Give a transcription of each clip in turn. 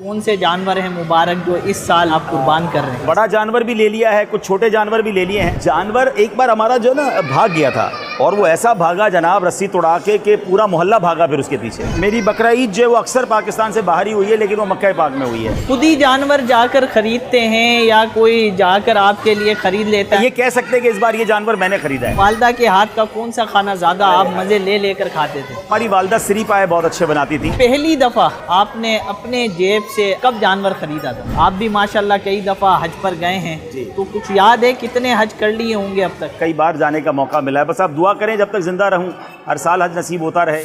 कौन से जानवर हैं मुबारक जो इस साल आप कुर्बान कर रहे हैं? बड़ा जानवर भी ले लिया है, कुछ छोटे जानवर भी ले लिए हैं। जानवर एक बार हमारा जो ना भाग गया था, और वो ऐसा भागा जनाब रस्सी तोड़ा के पूरा मोहल्ला भागा फिर उसके पीछे। मेरी बकरा ईद जो है वो अक्सर पाकिस्तान से बाहर ही हुई है, लेकिन वो मक्का पाक में हुई है। खुद ही जानवर जाकर खरीदते हैं या कोई जाकर आपके लिए खरीद लेता है? ये कह सकते हैं कि इस बार ये जानवर मैंने खरीदा है। वालदा के हाथ का कौन सा खाना ज्यादा आप मजे ले लेकर खाते थे? हमारी वालदा सिरी पाए बहुत अच्छे बनाती थी। पहली दफा आपने अपने जेब से कब जानवर खरीदा था? आप भी माशाल्लाह कई दफा हज पर गए हैं, तो कुछ याद है कितने हज कर लिए होंगे अब तक? कई बार जाने का मौका मिला है, बस आप दुआ करें जब तक जिंदा रहूं हर साल हज नसीब होता रहे।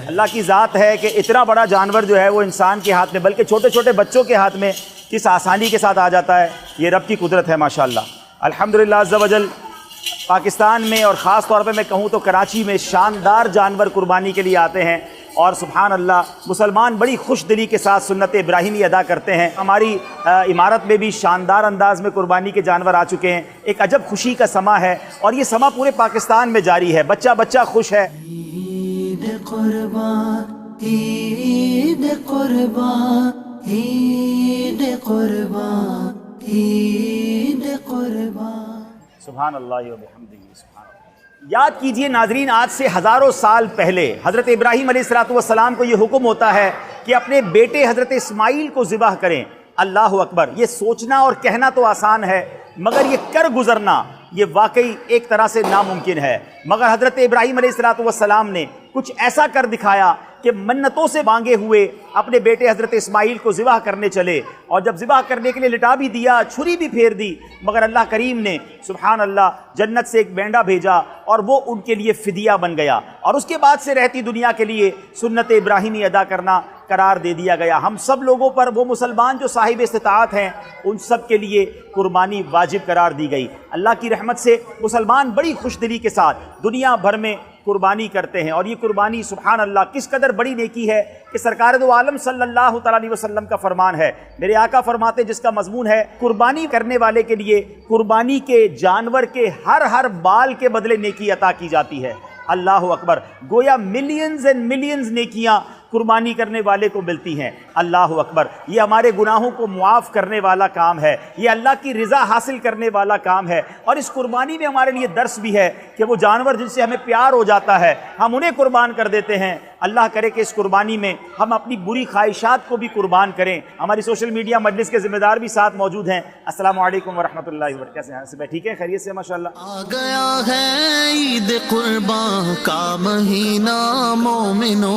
अल्लाह की ज़ात है कि इतना बड़ा जानवर जो है वो इंसान के हाथ में, बल्कि छोटे छोटे बच्चों के हाथ में किस आसानी के साथ आ जाता है, ये रब की कुदरत है माशाअल्लाह। अल्हम्दुलिल्लाह अज़्ज़ा वजल पाकिस्तान में और ख़ास तौर पे मैं कहूँ तो कराची में शानदार जानवर कुर्बानी के लिए आते हैं, और सुभान अल्लाह मुसलमान बड़ी खुश दिली के साथ सुन्नत इब्राहिमी अदा करते हैं। हमारी इमारत में भी शानदार अंदाज में कुर्बानी के जानवर आ चुके हैं। एक अजब खुशी का समा है, और ये समा पूरे पाकिस्तान में जारी है। बच्चा बच्चा खुश है। ईद कुर्बान, ईद कुर्बान, ईद कुर्बान, ईद कुर्बान। सुभान अल्लाह व बिहम्दिही सुभान अल्लाह। याद कीजिए नाजरीन, आज से हज़ारों साल पहले हज़रत इब्राहीम अलैहिस्सलाम को ये हुक्म होता है कि अपने बेटे हज़रत इस्माईल को ज़िबह करें। अल्लाह अकबर। ये सोचना और कहना तो आसान है, मगर ये कर गुजरना ये वाकई एक तरह से नामुमकिन है। मगर हज़रत इब्राहीम अलैहिस्सलाम ने कुछ ऐसा कर दिखाया कि मन्नतों से मांगे हुए अपने बेटे हज़रत इस्माईल को ज़िबह करने चले, और जब ज़िबह करने के लिए लिटा भी दिया, छुरी भी फेर दी, मगर अल्लाह करीम ने सुभान अल्लाह जन्नत से एक बैंडा भेजा और वो उनके लिए फ़िदिया बन गया, और उसके बाद से रहती दुनिया के लिए सुन्नत इब्राहिमी अदा करना करार दे दिया गया। हम सब लोगों पर, वो मुसलमान जो साहिब इस्तिताअत हैं, उन सब के लिए कुर्बानी वाजिब करार दी गई। अल्लाह की रहमत से मुसलमान बड़ी खुशदिली के साथ दुनिया भर में कुर्बानी करते हैं, और ये कुर्बानी सुभान अल्लाह किस कदर बड़ी नेकी है कि सरकार दो आलम सल्लल्लाहु अलैहि वसल्लम का फरमान है। मेरे आका फरमाते, जिसका मजमून है कुर्बानी करने वाले के लिए कुर्बानी के जानवर के हर बाल के बदले नेकी अता की जाती है। अल्लाह अकबर। गोया मिलियंस एंड मिलियंस नेकियां कुर्बानी करने वाले को मिलती हैं। अल्लाह अकबर। ये हमारे गुनाहों को मुआफ़ करने वाला काम है, ये अल्लाह की रज़ा हासिल करने वाला काम है। और इस कुर्बानी में हमारे लिए दर्स भी है कि वो जानवर जिनसे हमें प्यार हो जाता है, हम उन्हें कुर्बान कर देते हैं। अल्लाह करे कि इस कुर्बानी में हम अपनी बुरी ख्वाहिशात को भी कुर्बान करें। हमारी सोशल मीडिया मजलिस के ज़िम्मेदार भी साथ मौजूद हैं। अस्सलाम वालेकुम वरहमतुल्लाहि वबरकातुहू। ठीक है, खैरियत से माशाअल्लाह। आ गया है ईद कुर्बान का महीना, मोमिनो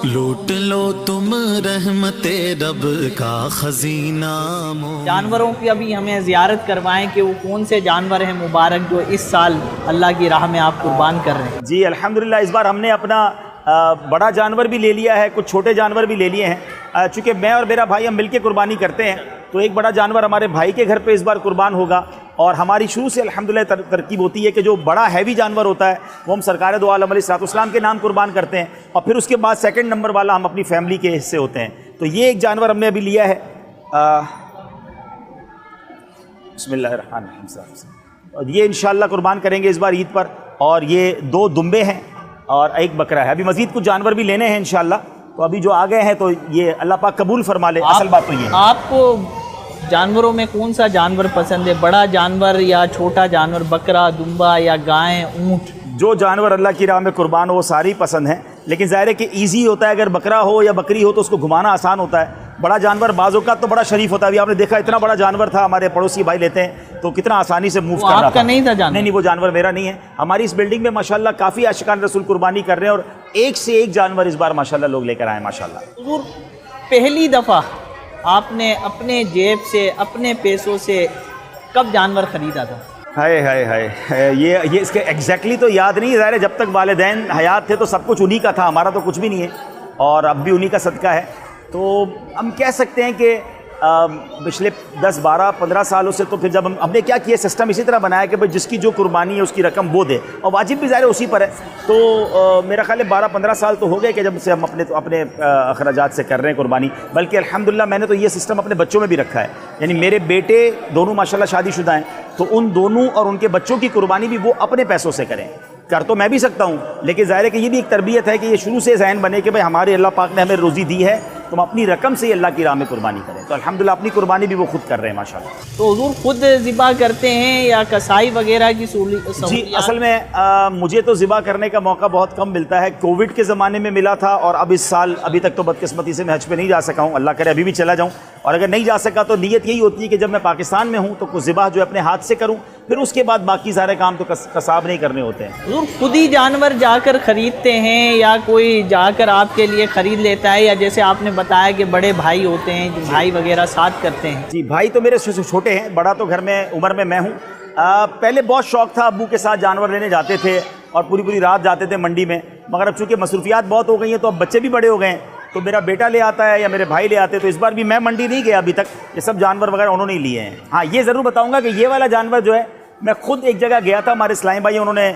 लूट लो तुम रहमते रब का खजीना। जानवरों की अभी हमें ज़ियारत करवाएं कि वो कौन से जानवर हैं मुबारक जो इस साल अल्लाह की राह में आप कुर्बान कर रहे हैं? जी अल्हम्दुलिल्लाह, इस बार हमने अपना बड़ा जानवर भी ले लिया है, कुछ छोटे जानवर भी ले लिए हैं। चूँकि मैं और मेरा भाई हम मिलके कुर्बानी करते हैं, तो एक बड़ा जानवर हमारे भाई के घर पे इस बार कुर्बान होगा। और हमारी शुरू से अल्हम्दुलिल्लाह तरकीब होती है कि जो बड़ा हैवी जानवर होता है वो हम सरकार दो आलम अलैहिस्सलाम के नाम कुर्बान करते हैं, और फिर उसके बाद सेकंड नंबर वाला हम अपनी फैमिली के हिस्से होते हैं। तो ये एक जानवर हमने अभी लिया है। बिस्मिल्लाहिर्रहमानिर्रहीम। और ये इंशाअल्लाह कुर्बान करेंगे इस बार ईद पर। और ये 2 दुम्बे हैं और एक बकरा है। अभी मज़ीद कुछ जानवर भी लेने हैं इंशाअल्लाह। तो अभी जो आ गए हैं तो ये अल्लाह पाक कबूल फरमा ले। असल बात तो ये, आपको जानवरों में कौन सा जानवर पसंद है? बड़ा जानवर या छोटा जानवर, बकरा, दुम्बा या गाय, ऊँट? जो जानवर अल्लाह की राह में कुर्बान हो वो सारी पसंद हैं, लेकिन ज़ाहिर है कि ईजी होता है। अगर बकरा हो या बकरी हो तो उसको घुमाना आसान होता है। बड़ा जानवर बाज़ों का तो बड़ा शरीफ होता है। अभी आपने देखा इतना बड़ा जानवर था, हमारे पड़ोसी भाई लेते हैं तो कितना आसानी से मूव कर रहा था। आपका नहीं था जानवर? नहीं, वो जानवर मेरा नहीं है। हमारी इस बिल्डिंग में माशाल्लाह काफ़ी आशिकान रसूल कुर्बानी कर रहे हैं, और एक से एक जानवर इस बार माशाल्लाह लोग लेकर आए माशाल्लाह। हुजूर, पहली दफ़ा आपने अपने जेब से, अपने पैसों से कब जानवर ख़रीदा था? हाय हाय हाय, ये इसके एग्जैक्टली तो याद नहीं। ज़ाहिर है जब तक वालिदैन हयात थे तो सब कुछ उन्हीं का था, हमारा तो कुछ भी नहीं है, और अब भी उन्हीं का सदका है। तो हम कह सकते हैं कि पिछले 10, 12, 15 सालों से। तो फिर जब हमने क्या किया, सिस्टम इसी तरह बनाया कि भाई जिसकी जो कुर्बानी है उसकी रकम वो दे, और वाजिब भी ज़ाहिर है उसी पर है। तो मेरा ख्याल है 12-15 साल तो हो गए कि जब से हम अपने अखराजात से कर रहे हैं कुर्बानी। बल्कि अल्हम्दुलिल्लाह मैंने तो ये सिस्टम अपने बच्चों में भी रखा है, यानी मेरे बेटे दोनों माशाल्लाह शादीशुदा हैं, तो उन दोनों और उनके बच्चों की कुर्बानी भी वो अपने पैसों से करें। कर तो मैं भी सकता हूँ, लेकिन ज़ाहिर है कि ये भी एक तरबियत है कि ये शुरू से ज़हन बने कि भाई हमारे अल्लाह पाक ने हमें रोज़ी दी है, तुम अपनी रकम से अल्लाह की राह में कुर्बानी करें। तो अल्हम्दुलिल्लाह अपनी कुर्बानी भी वो खुद कर रहे हैं माशाल्लाह। तो हुजूर खुद ज़िबा करते हैं या कसाई वगैरह की जी, असल में मुझे तो ज़िबा करने का मौका बहुत कम मिलता है। कोविड के ज़माने में मिला था, और अब इस साल अभी तक तो बदकिस्मती से मैं हज पे नहीं जा सका हूँ। अल्लाह करे अभी भी चला जाऊँ, और अगर नहीं जा सका तो नीयत यही होती है कि जब मैं पाकिस्तान में हूँ तो कुछ ज़िबा जो है अपने हाथ से करूँ, फिर उसके बाद बाकी सारे काम तो कसाब नहीं करने होते हैं। हुजूर खुद ही जानवर जाकर ख़रीदते हैं या कोई जाकर आपके लिए ख़रीद लेता है, या जैसे आपने बताया कि बड़े भाई होते हैं जो भाई वगैरह साथ करते हैं? जी, भाई तो मेरे छोटे हैं, बड़ा तो घर में उम्र में मैं हूँ। पहले बहुत शौक़ था, अब्बू के साथ जानवर लेने जाते थे और पूरी रात जाते थे मंडी में, मगर अब चूँकि मसरूफियात बहुत हो गई हैं तो अब बच्चे भी बड़े हो गए हैं, तो मेरा बेटा ले आता है या मेरे भाई ले आते हैं। तो इस बार भी मैं मंडी नहीं गया अभी तक, ये सब जानवर वगैरह उन्होंने ही लिए हैं। हाँ, ये ज़रूर बताऊँगा कि ये वाला जानवर जो है, मैं खुद एक जगह गया था, हमारे इस्लामी भाई उन्होंने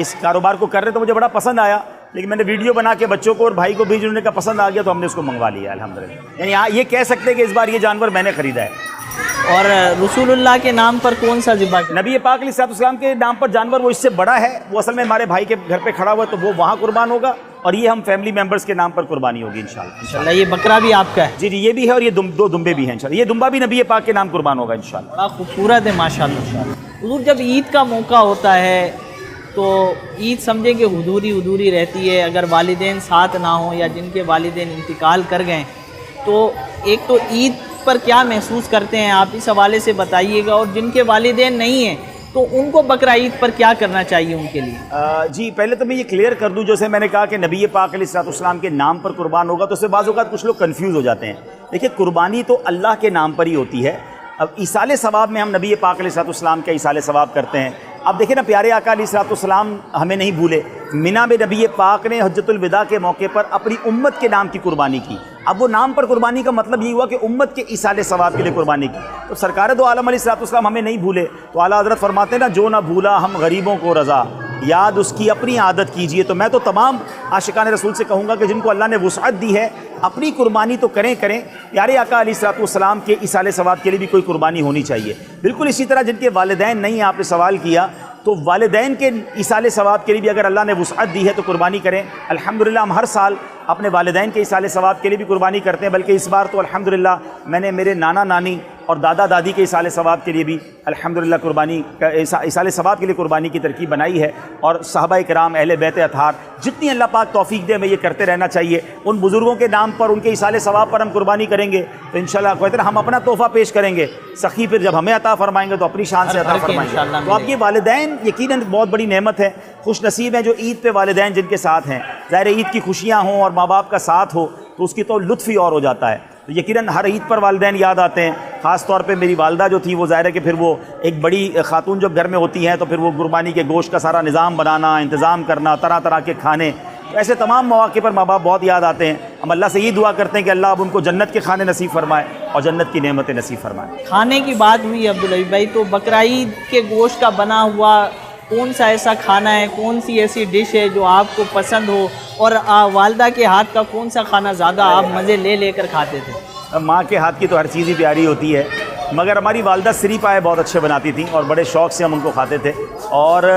इस कारोबार को कर रहे, तो मुझे बड़ा पसंद आया, लेकिन मैंने वीडियो बना के बच्चों को और भाई को भेज, उन्होंने कहा पसंद आ गया, तो हमने उसको मंगवा लिया अल्हम्दुलिल्लाह। यानी हाँ, ये कह सकते हैं कि इस बार ये जानवर मैंने ख़रीदा है। और रसूलुल्लाह के नाम पर कौन सा ज़िबा? नबी पाक अलैहिस्सलाम के नाम पर जानवर वो इससे बड़ा है, वो असल में हमारे भाई के घर पे खड़ा हुआ है, तो वो वहाँ कुर्बान होगा, और ये हम फैमिली मेंबर्स के नाम पर कुर्बानी होगी इंशाल्लाह। ये बकरा भी आपका है? जी, ये भी है, और ये दो दुम्बे भी हैं इंशाल्लाह। ये दुम्बा भी नबी पाक के नाम कुर्बान होगा इंशाल्लाह। बड़ा खूबसूरत है माशाल्लाह। हुजूर जब ईद का मौका होता है तो ईद समझे कि हुजूरी रहती है, अगर वालिदैन साथ ना हो या जिनके वालिदैन इंतकाल कर गए, तो एक तो ईद पर क्या महसूस करते हैं आप, इस हवाले से बताइएगा। और जिनके वालिदैन नहीं हैं तो उनको बकरा ईद पर क्या करना चाहिए उनके लिए? जी, पहले तो मैं ये क्लियर कर दूं, जैसे मैंने कहा कि नबी पाक अलैहिस्सलाम के नाम पर कुर्बान होगा, तो उससे बाज़ औक़ात कुछ लोग कंफ्यूज हो जाते हैं। देखिए, कुर्बानी तो अल्लाह के नाम पर ही होती है। अब ईसाले सवाब में हम नबी पाक अलैहिस्सलाम का ईसाले सवाब करते हैं। अब देखिए ना, प्यारे आका अलैहिस्सलाम हमें नहीं भूले, मिना में नबी पाक ने हज्जतुल विदा के मौके पर अपनी उम्मत के नाम की कुर्बानी की। अब वो नाम पर कुर्बानी का मतलब ये हुआ कि उम्मत के ईसाले सवाब के लिए कुर्बानी की। तो सरकार दो आलम अलैहिस्सलाम हमें नहीं भूले, तो आला हज़रत फरमाते हैं ना, जो ना भूला हम गरीबों को रज़ा, याद उसकी अपनी आदत कीजिए। तो मैं तो तमाम आशिकान रसूल से कहूँगा कि जिनको अल्लाह ने वुसअत दी है, अपनी कुर्बानी तो करें। प्यारे आका अलैहिस्सलाम के ईसाले सवाब के लिए भी कोई कुर्बानी होनी चाहिए। बिल्कुल इसी तरह जिनके वालिदैन नहीं, आपने सवाल किया, तो वालिदैन के ईसाले सवाब के लिए भी अगर अल्लाह ने वुसअत दी है तो कुर्बानी करें। अल्हम्दुलिल्लाह हम हर साल अपने वालिदैन के ईसाले सवाब के लिए भी कुर्बानी करते हैं, बल्कि इस बार तो अल्हम्दुलिल्लाह मैंने मेरे नाना नानी और दादा दादी के ईसाले सवाब के लिए भी अल्हम्दुलिल्लाह कुर्बानी ईसाले सवाब के लिए कुर्बानी की तरकीब बनाई है। और सहाबाए किराम, अहले बैत अतहार, जितनी अल्लाह पाक तौफीक दे हमें ये करते रहना चाहिए। उन बुज़ुर्गों के नाम पर, उनके ईसाले सवाब पर हम कुर्बानी करेंगे तो इंशाअल्लाह कहते हैं हम अपना तोहफ़ा पेश करेंगे, सखी फिर जब हमें अता फरमाएंगे तो अपनी शान से अता फरमाएंगे। तो आपके वालिदैन यकीनन बहुत बड़ी नेमत है, खुश नसीब है जो ईद पे वालिदैन जिनके साथ हैं। ज़ाहिर ईद की खुशियाँ हों और माँ बाप का साथ हो तो उसकी तो लुत्फ़ ही और हो जाता है। तो यकीनन हर ईद पर वालिदैन याद आते हैं। ख़ास तौर पे मेरी वालदा जो थी, वो ज़ाहिर है कि फिर वो एक बड़ी खातून जब घर में होती हैं तो फिर वो कुर्बानी के गोश्त का सारा निज़ाम बनाना, इंतज़ाम करना, तरह तरह के खाने, तो ऐसे तमाम मौके पर माँ बाप बहुत याद आते हैं। हम अल्लाह से ये दुआ करते हैं कि अल्लाह अब उनको जन्नत के खाने नसीब फरमाए और जन्नत की नेमतें नसीब फरमाए। खाने की बात हुई अब्दुल अजीज भाई, तो बकरा ईद के गोश्त का बना हुआ कौन सा ऐसा खाना है, कौन सी ऐसी डिश है जो आपको पसंद हो, और वालदा के हाथ का कौन सा खाना ज़्यादा आप मज़े ले लेकर खाते थे? माँ के हाथ की तो हर चीज़ ही प्यारी होती है, मगर हमारी वालदा सिरी पाए बहुत अच्छे बनाती थी और बड़े शौक़ से हम उनको खाते थे। और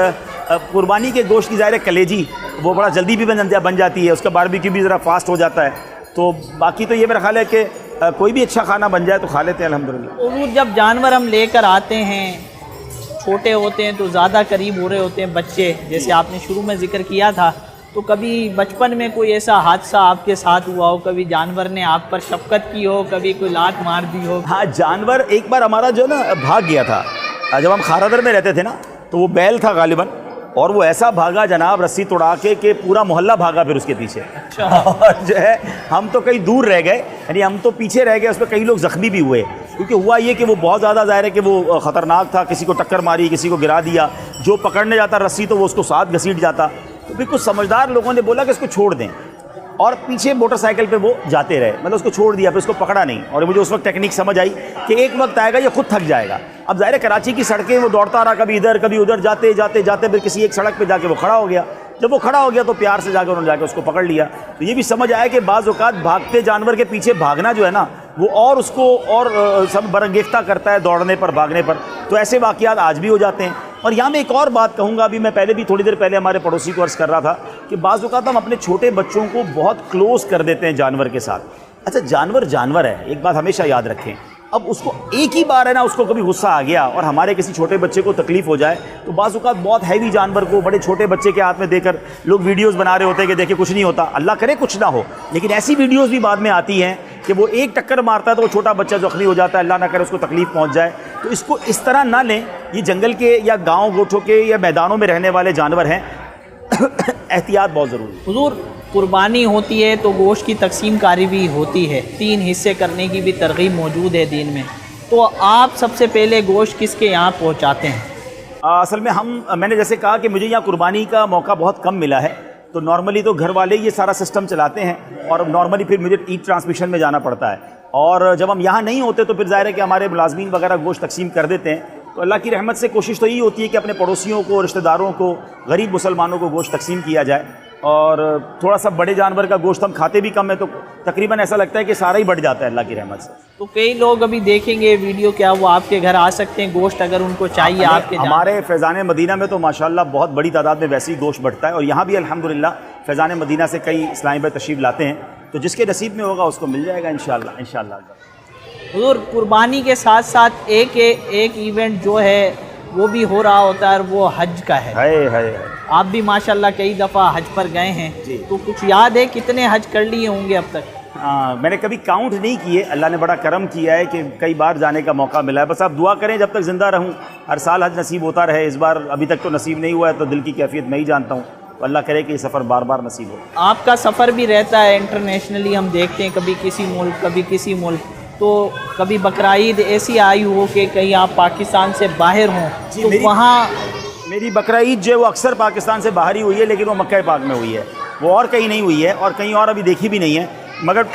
कुर्बानी के गोश्त की ज़ाहिर कलेजी वो बड़ा जल्दी भी बन जाती है, उसका बारबेक्यू भी ज़रा फास्ट हो जाता है। तो बाकी तो ये मेरा ख्याल है कि कोई भी अच्छा खाना बन जाए तो खा लेते हैं अल्हम्दुलिल्लाह। जब जानवर हम लेकर आते हैं, छोटे होते हैं तो ज़्यादा करीब हो रहे होते हैं बच्चे, जैसे आपने शुरू में जिक्र किया था, तो कभी बचपन में कोई ऐसा हादसा आपके साथ हुआ हो, कभी जानवर ने आप पर शफ़क़त की हो, कभी कोई लात मार दी हो? हाँ, जानवर एक बार हमारा जो ना भाग गया था, जब हम खारादर में रहते थे ना, तो वो बैल था गालिबन, और वो ऐसा भागा जनाब रस्सी तोड़ा के पूरा मोहल्ला भागा फिर उसके पीछे। अच्छा। और जो है हम तो कहीं दूर रह गए, यानी हम तो पीछे रह गए, उसमें कई लोग ज़ख्मी भी हुए, क्योंकि हुआ ये कि वो बहुत ज़्यादा ज़ाहिर है कि वो ख़तरनाक था, किसी को टक्कर मारी, किसी को गिरा दिया, जो पकड़ने जाता रस्सी तो वो उसको साथ घसीट जाता। तो फिर कुछ समझदार लोगों ने बोला कि इसको छोड़ दें, और पीछे मोटरसाइकिल पे वो जाते रहे, मतलब उसको छोड़ दिया, फिर उसको पकड़ा नहीं। और मुझे उस वक्त टेक्निक समझ आई कि एक वक्त आएगा ये खुद थक जाएगा। अब ज़ाहिर कराची की सड़कें, वो दौड़ता रहा, कभी इधर कभी उधर, जाते जाते जाते फिर किसी एक सड़क पे जाके वो खड़ा हो गया। जब वो खड़ा हो गया तो प्यार से जाकर उन्होंने जाके उसको पकड़ लिया। तो ये भी समझ आया कि बाज़ औक़ात भागते जानवर के पीछे भागना जो है ना, वो और उसको और सब बरंगेफ्ता करता है दौड़ने पर, भागने पर। तो ऐसे वाक़यात आज भी हो जाते हैं। और यहाँ मैं एक और बात कहूँगा, अभी मैं पहले भी थोड़ी देर पहले हमारे पड़ोसी को अर्ज़ कर रहा था कि बाज़ औक़ात हम अपने छोटे बच्चों को बहुत क्लोज़ कर देते हैं जानवर के साथ। अच्छा, जानवर जानवर है, एक बात हमेशा याद रखें। अब उसको एक ही बार है ना, उसको कभी गुस्सा आ गया और हमारे किसी छोटे बच्चे को तकलीफ़ हो जाए, तो बाज़ औक़ात बहुत हैवी जानवर को बड़े छोटे बच्चे के हाथ में देकर लोग वीडियोज़ बना रहे होते हैं कि देखिए कुछ नहीं होता, अल्लाह करे कुछ ना हो। लेकिन ऐसी वीडियोज़ भी बाद में आती हैं कि वो एक टक्कर मारता है तो वो छोटा बच्चा ज़ख्मी हो जाता है, अल्लाह ना करे उसको तकलीफ़ पहुँच जाए। तो इसको इस तरह ना लें। ये जंगल के या गाँव गोठों के या मैदानों में रहने वाले जानवर हैं, एहतियात बहुत ज़रूरी है। हुज़ूर, कुर्बानी होती है तो गोश्त की तकसीम कारी भी होती है, 3 हिस्से करने की भी तरगीब मौजूद है दीन में। तो आप सबसे पहले गोश्त किसके यहाँ पहुँचाते हैं? असल में मैंने जैसे कहा कि मुझे यहाँ कुर्बानी का मौका बहुत कम मिला है, तो नॉर्मली तो घर वाले ये सारा सिस्टम चलाते हैं और नॉर्मली फिर मुझे ईद ट्रांसमिशन में जाना पड़ता है। और जब हम यहाँ नहीं होते तो फिर ज़ाहिर है कि हमारे मुलाजमीन वगैरह गोश्त तकसीम कर देते हैं। तो अल्लाह की रहमत से कोशिश तो यही होती है कि अपने पड़ोसियों को, रिश्तेदारों को, गरीब मुसलमानों को गोश्त तकसीम किया जाए। और थोड़ा सा बड़े जानवर का गोश्त हम खाते भी कम है, तो तकरीबन ऐसा लगता है कि सारा ही बढ़ जाता है अल्लाह की रहमत से। तो कई लोग अभी देखेंगे वीडियो, क्या वो आपके घर आ सकते हैं गोश्त अगर उनको चाहिए? आपके हमारे फैज़ान मदीना में तो माशाल्लाह बहुत बड़ी तादाद में वैसे ही गोश्त बढ़ता है। और यहाँ भी अल्हम्दुलिल्लाह फैज़ान मदीना से कई इस्लामी भाई तशरीफ़ लाते हैं, तो जिसके नसीब में होगा उसको मिल जाएगा इंशाअल्लाह इंशाअल्लाह। हुज़ूर, कुर्बानी के साथ साथ एक इवेंट जो है वो भी हो रहा होता है, वो हज का है। आप भी माशाल्लाह कई दफ़ा हज पर गए हैं, तो कुछ याद है कितने हज कर लिए होंगे अब तक? मैंने कभी काउंट नहीं किए, अल्लाह ने बड़ा करम किया है कि कई बार जाने का मौका मिला है। बस आप दुआ करें जब तक ज़िंदा रहूं, हर साल हज नसीब होता रहे। इस बार अभी तक तो नसीब नहीं हुआ है, तो दिल की कैफियत मैं ही जानता हूँ। तो अल्लाह करे कि ये सफ़र बार बार नसीब हो। आपका सफ़र भी रहता है इंटरनेशनली, हम देखते हैं कभी किसी मुल्क कभी किसी मुल्क। तो कभी बकरा ईद ऐसी आई हो कि कहीं आप पाकिस्तान से बाहर हों, तो वहाँ मेरी बकरा ईद जो है वो अक्सर पाकिस्तान से बाहर ही हुई है, लेकिन वो मक्का पाक में हुई है, वो और कहीं नहीं हुई है और कहीं और अभी देखी भी नहीं है। मगर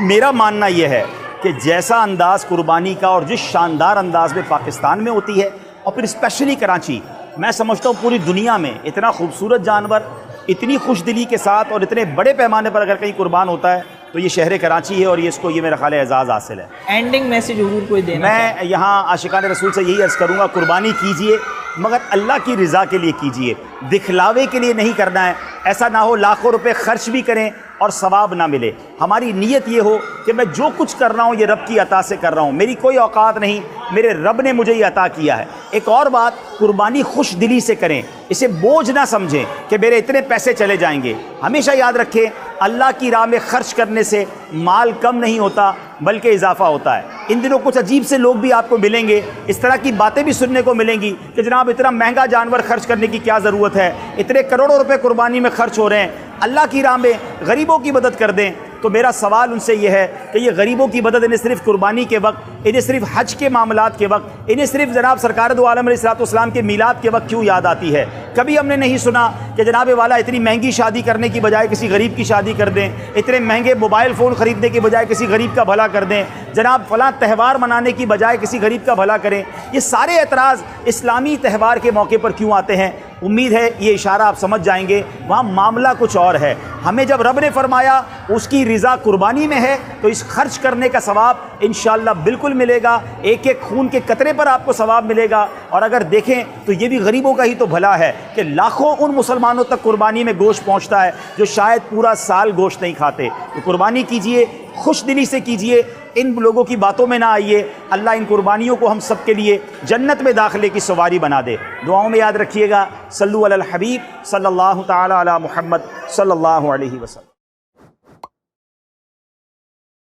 मेरा मानना यह है कि जैसा अंदाज़ कुर्बानी का और जिस शानदार अंदाज में पाकिस्तान में होती है, और फिर स्पेशली कराची, मैं समझता हूँ पूरी दुनिया में इतना खूबसूरत जानवर इतनी खुशदिली के साथ और इतने बड़े पैमाने पर अगर कहीं कुर्बान होता है तो ये शहर कराची है। और ये मेरा ख्याल एजाज़ हासिल है। एंडिंग मैसेज हुजूर कोई देना? मैं यहाँ आशिकान रसूल से यही अर्ज़ करूँगा, कुर्बानी कीजिए मगर अल्लाह की रज़ा के लिए कीजिए, दिखलावे के लिए नहीं करना है। ऐसा ना हो लाखों रुपए खर्च भी करें और सवाब ना मिले। हमारी नीयत ये हो कि मैं जो कुछ कर रहा हूँ ये रब की अता से कर रहा हूँ, मेरी कोई औकात नहीं, मेरे रब ने मुझे ये अता किया है। एक और बात, कुर्बानी खुश दिली से करें, इसे बोझ ना समझें कि मेरे इतने पैसे चले जाएंगे। हमेशा याद रखें, अल्लाह की राह में खर्च करने से माल कम नहीं होता बल्कि इजाफा होता है। इन दिनों कुछ अजीब से लोग भी आपको मिलेंगे, इस तरह की बातें भी सुनने को मिलेंगी कि जनाब इतना महंगा जानवर खर्च करने की क्या ज़रूरत है, इतने करोड़ों रुपए कुर्बानी में खर्च हो रहे हैं, अल्लाह की राह में गरीबों की मदद कर दें। तो मेरा सवाल उनसे यह है कि ये गरीबों की मदद इन्हें सिर्फ कुर्बानी के वक्त, इन्हें सिर्फ हज के मामलात के वक्त, इन्हें सिर्फ जनाब सरकार दो आलम अलैहिस्सलाम के मीलाद के वक्त क्यों याद आती है? कभी हमने नहीं सुना कि जनाब वाला इतनी महंगी शादी करने की बजाय किसी गरीब की शादी कर दें, इतने महंगे मोबाइल फ़ोन ख़रीदने की बजाय किसी गरीब का भला कर दें, जनाब फ़लाँ त्यौहार मनाने की बजाय किसी गरीब का भला करें। ये सारे एतराज़ इस्लामी त्यौहार के मौके पर क्यों आते हैं? उम्मीद है ये इशारा आप समझ जाएंगे, वहाँ मामला कुछ और है। हमें जब रब ने फरमाया उसकी रज़ा कुर्बानी में है, तो इस खर्च करने का सवाब इंशाअल्लाह बिल्कुल मिलेगा। एक एक खून के कतरे पर आपको सवाब मिलेगा। और अगर देखें तो ये भी गरीबों का ही तो भला है कि लाखों उन मुसलमानों तक कुर्बानी में गोश्त पहुँचता है जो शायद पूरा साल गोश्त नहीं खाते। तो कुर्बानी कीजिए, खुश दिली से कीजिए, इन लोगों की बातों में ना आइए। अल्लाह इन कुर्बानियों को हम सब के लिए जन्नत में दाखिले की सवारी बना दे। दुआओं में याद रखिएगा। सल्लु अलल हबीब सल्लल्लाहु तआला अला मुहम्मद सल्लल्लाहु अलैहि वसल्लम।